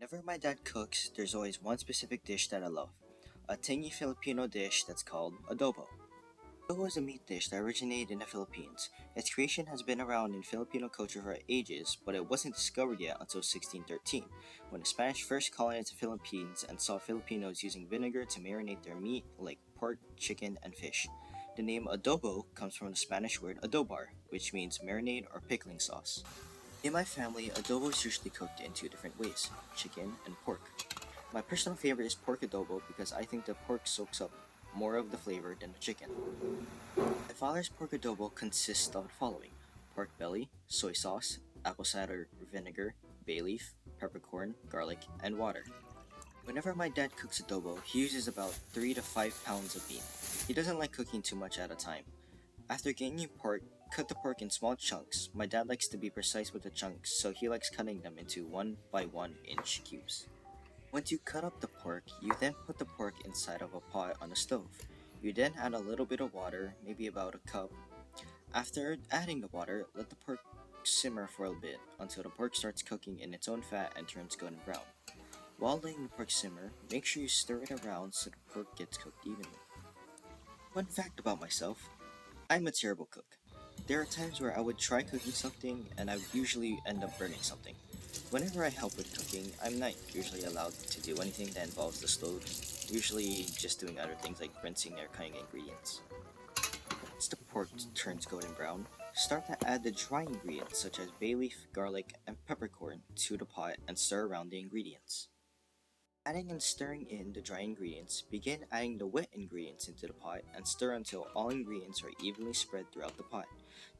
Whenever my dad cooks, there's always one specific dish that I love, a tangy Filipino dish that's called adobo. Adobo is a meat dish that originated in the Philippines. Its creation has been around in Filipino culture for ages, but it wasn't discovered yet until 1613, when the Spanish first colonized the Philippines and saw Filipinos using vinegar to marinate their meat like pork, chicken, and fish. The name adobo comes from the Spanish word adobar, which means marinade or pickling sauce. In my family, adobo is usually cooked in two different ways, chicken and pork. My personal favorite is pork adobo because I think the pork soaks up more of the flavor than the chicken. My father's pork adobo consists of the following: pork belly, soy sauce, apple cider vinegar, bay leaf, peppercorn, garlic, and water. Whenever my dad cooks adobo, he uses about 3 to 5 pounds of meat. He doesn't like cooking too much at a time. After getting your pork, cut the pork in small chunks. My dad likes to be precise with the chunks, so he likes cutting them into 1 by 1 inch cubes. Once you cut up the pork, you then put the pork inside of a pot on the stove. You then add a little bit of water, maybe about a cup. After adding the water, let the pork simmer for a bit until the pork starts cooking in its own fat and turns golden brown. While letting the pork simmer, make sure you stir it around so the pork gets cooked evenly. Fun fact about myself: I'm a terrible cook. There are times where I would try cooking something and I would usually end up burning something. Whenever I help with cooking, I'm not usually allowed to do anything that involves the stove, usually just doing other things like rinsing or cutting ingredients. Once the pork turns golden brown, start to add the dry ingredients such as bay leaf, garlic, and peppercorn to the pot and stir around the ingredients. Adding and stirring in the dry ingredients, begin adding the wet ingredients into the pot and stir until all ingredients are evenly spread throughout the pot.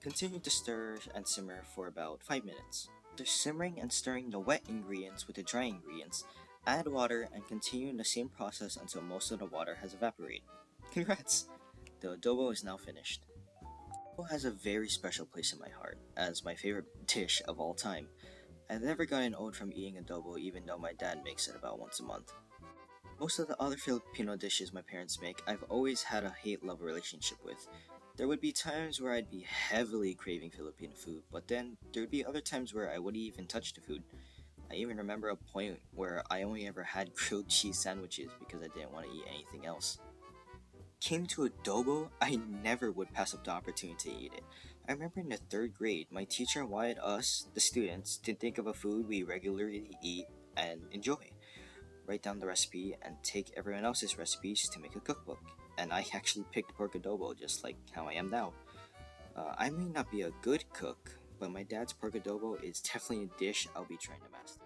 Continue to stir and simmer for about 5 minutes. After simmering and stirring the wet ingredients with the dry ingredients, add water and continue in the same process until most of the water has evaporated. Congrats! The adobo is now finished. Adobo has a very special place in my heart as my favorite dish of all time. I've never gotten old from eating adobo even though my dad makes it about once a month. Most of the other Filipino dishes my parents make, I've always had a hate-love relationship with. There would be times where I'd be heavily craving Filipino food, but then there would be other times where I wouldn't even touch the food. I even remember a point where I only ever had grilled cheese sandwiches because I didn't want to eat anything else. Came to adobo, I never would pass up the opportunity to eat it. I remember in the third grade, my teacher wanted us, the students, to think of a food we regularly eat and enjoy. Write down the recipe and take everyone else's recipes to make a cookbook. And I actually picked pork adobo just like how I am now. I may not be a good cook, but my dad's pork adobo is definitely a dish I'll be trying to master.